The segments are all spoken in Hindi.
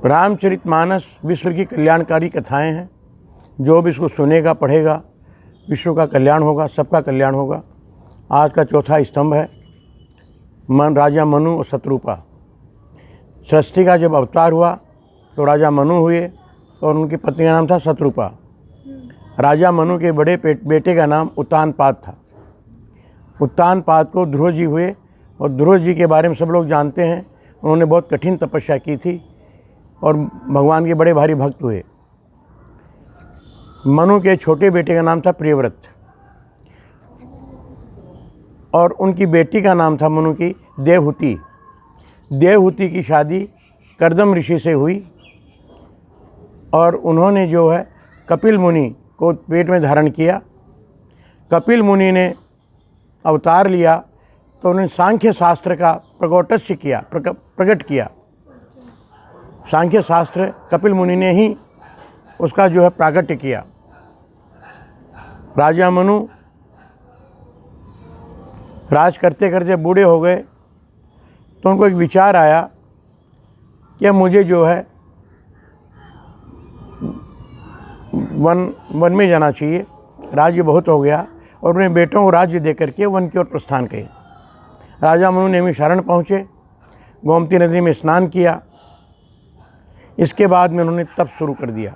रामचरितमानस विश्व की कल्याणकारी कथाएं हैं। जो भी इसको सुनेगा पढ़ेगा विश्व का कल्याण होगा, सबका कल्याण होगा। आज का चौथा स्तंभ है राजा मनु और शत्रुपा। सृष्टि का जब अवतार हुआ तो राजा मनु हुए और उनकी पत्नी का नाम था शत्रुपा। राजा मनु के बड़े बेटे का नाम उत्तानपाद था। उत्तानपाद को ध्रुव जी हुए और ध्रुव जी के बारे में सब लोग जानते हैं। उन्होंने बहुत कठिन तपस्या की थी और भगवान के बड़े भारी भक्त हुए। मनु के छोटे बेटे का नाम था प्रियव्रत और उनकी बेटी का नाम था मनु की देवहूति। देवहूति की शादी कर्दम ऋषि से हुई और उन्होंने जो है कपिल मुनि को पेट में धारण किया। कपिल मुनि ने अवतार लिया तो उन्होंने सांख्य शास्त्र का प्रकटस्य किया, प्रकट किया। सांख्य शास्त्र कपिल मुनि ने ही उसका जो है प्राकट्य किया। राजा मनु राज करते करते बूढ़े हो गए तो उनको एक विचार आया कि मुझे जो है वन में जाना चाहिए, राज्य बहुत हो गया, और अपने बेटों को राज्य दे करके वन की ओर प्रस्थान किए। राजा मनु नैमिषारण्य पहुँचे, गोमती नदी में स्नान किया। इसके बाद में उन्होंने तप शुरू कर दिया।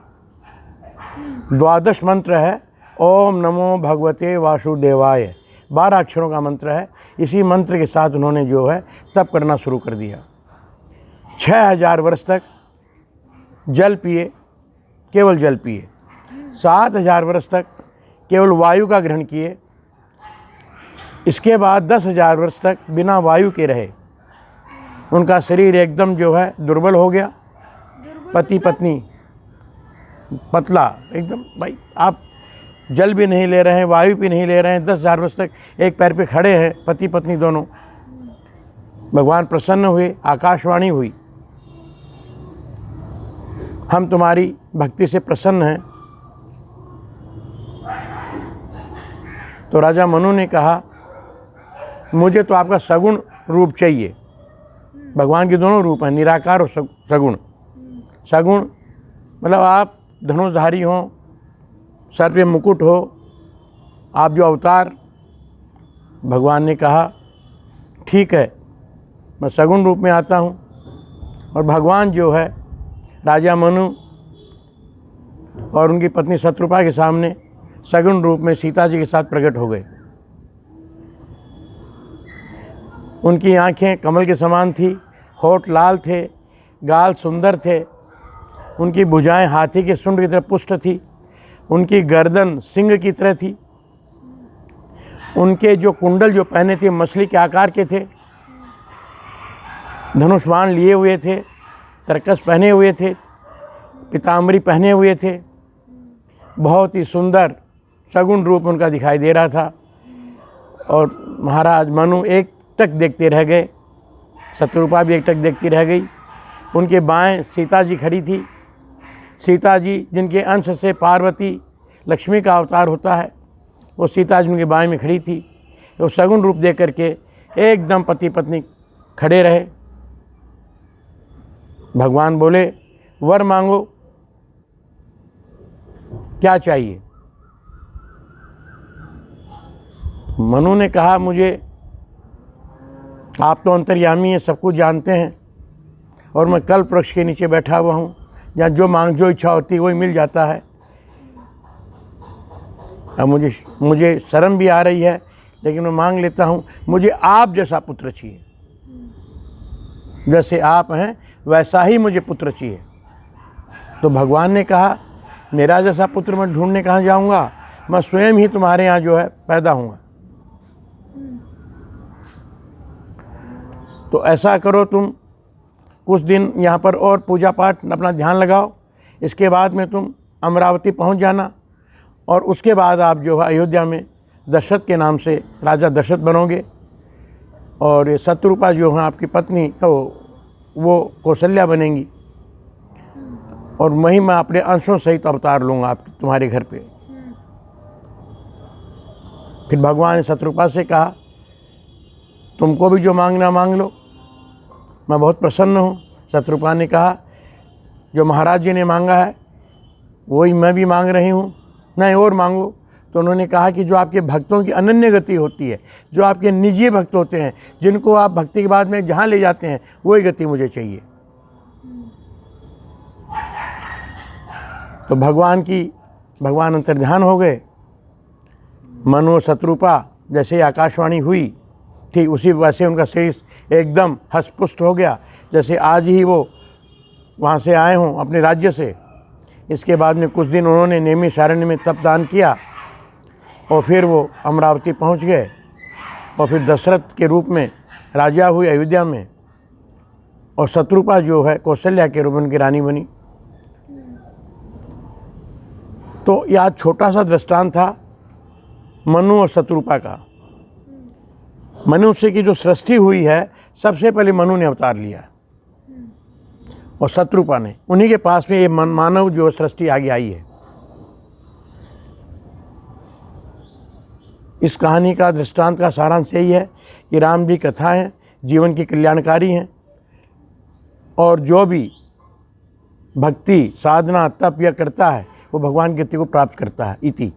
12 मंत्र है, ओम नमो भगवते वासुदेवाय, 12 अक्षरों का मंत्र है। इसी मंत्र के साथ उन्होंने जो है तप करना शुरू कर दिया। 6000 वर्ष तक जल पिए, केवल जल पिए। 7000 वर्ष तक केवल वायु का ग्रहण किए। इसके बाद 10,000 वर्ष तक बिना वायु के रहे। उनका शरीर एकदम जो है दुर्बल हो गया। पति पत्नी पतला एकदम, भाई आप जल भी नहीं ले रहे हैं, वायु भी नहीं ले रहे हैं, 10,000 वर्ष तक एक पैर पे खड़े हैं, पति पत्नी दोनों। भगवान प्रसन्न हुए, आकाशवाणी हुई, हम तुम्हारी भक्ति से प्रसन्न हैं। तो राजा मनु ने कहा मुझे तो आपका सगुण रूप चाहिए। भगवान के दोनों रूप हैं, निराकार और सगुण। सगुण मतलब आप धनुषधारी हों, सर पे मुकुट हो, आप जो अवतार। भगवान ने कहा ठीक है, मैं सगुण रूप में आता हूँ। और भगवान जो है राजा मनु और उनकी पत्नी शत्रुपा के सामने सगुण रूप में सीता जी के साथ प्रकट हो गए। उनकी आंखें कमल के समान थी, होठ लाल थे, गाल सुंदर थे, उनकी भुजाएं हाथी के शुंड की तरह पुष्ट थी, उनकी गर्दन सिंह की तरह थी, उनके जो कुंडल जो पहने थे मछली के आकार के थे, धनुष्वाण लिए हुए थे, तरकस पहने हुए थे, पीताम्बरी पहने हुए थे। बहुत ही सुंदर सगुण रूप उनका दिखाई दे रहा था। और महाराज मनु एक टक देखते रह गए, शत्रुपा भी एक टक देखती रह गई। उनके बाएं सीता जी खड़ी थी। सीता जी जिनके अंश से पार्वती लक्ष्मी का अवतार होता है, वो सीता जी उनके बाएं में खड़ी थी। वो सगुण रूप देख करके एकदम पति पत्नी खड़े रहे। भगवान बोले वर मांगो, क्या चाहिए? मनु ने कहा मुझे, आप तो अंतर्यामी हैं, सब कुछ जानते हैं, और मैं कल्प वृक्ष के नीचे बैठा हुआ हूँ, जहाँ जो इच्छा होती है वही मिल जाता है। अब मुझे शर्म भी आ रही है, लेकिन मैं मांग लेता हूँ, मुझे आप जैसा पुत्र चाहिए। जैसे आप हैं वैसा ही मुझे पुत्र चाहिए। तो भगवान ने कहा मेरा जैसा पुत्र मैं ढूंढने कहाँ जाऊँगा, मैं स्वयं ही तुम्हारे यहाँ जो है पैदा होऊंगा। तो ऐसा करो, तुम कुछ दिन यहाँ पर और पूजा पाठ अपना ध्यान लगाओ, इसके बाद में तुम अमरावती पहुँच जाना, और उसके बाद आप जो है अयोध्या में दशरथ के नाम से राजा दशरथ बनोगे, और ये शत्रुपा जो है आपकी पत्नी वो कौशल्या बनेंगी, और वहीं मैं अपने अंशों सहित अवतार लूँगा आप तुम्हारे घर पे। फिर भगवान ने शत्रुपा से कहा तुमको भी जो मांगना मांग लो, मैं बहुत प्रसन्न हूँ। शत्रुपा ने कहा जो महाराज जी ने मांगा है वही मैं भी मांग रही हूँ, नहीं और मांगो। तो उन्होंने कहा कि जो आपके भक्तों की अनन्य गति होती है, जो आपके निजी भक्त होते हैं, जिनको आप भक्ति के बाद में जहाँ ले जाते हैं, वही गति मुझे चाहिए। तो भगवान अंतर्ध्यान हो गए। मनु शत्रुपा जैसे आकाशवाणी हुई, ठीक उसी वैसे उनका शरीर एकदम हष्टपुष्ट हो गया, जैसे आज ही वो वहाँ से आए हों अपने राज्य से। इसके बाद में कुछ दिन उन्होंने नैमिषारण्य में तपदान किया और फिर वो अमरावती पहुँच गए और फिर दशरथ के रूप में राजा हुए अयोध्या में, और शत्रुपा जो है कौशल्या के रूप में उनकी रानी बनी। तो यह छोटा सा दृष्टांत था मनु और शत्रुपा का। मनुष्य की जो सृष्टि हुई है, सबसे पहले मनु ने अवतार लिया और शत्रुपा ने, उन्हीं के पास में ये मानव जो सृष्टि आगे आई है। इस कहानी का दृष्टांत का सारांश यही है कि राम जी कथा है, जीवन की कल्याणकारी हैं, और जो भी भक्ति साधना तप यह करता है वो भगवान की गति को प्राप्त करता है। इति।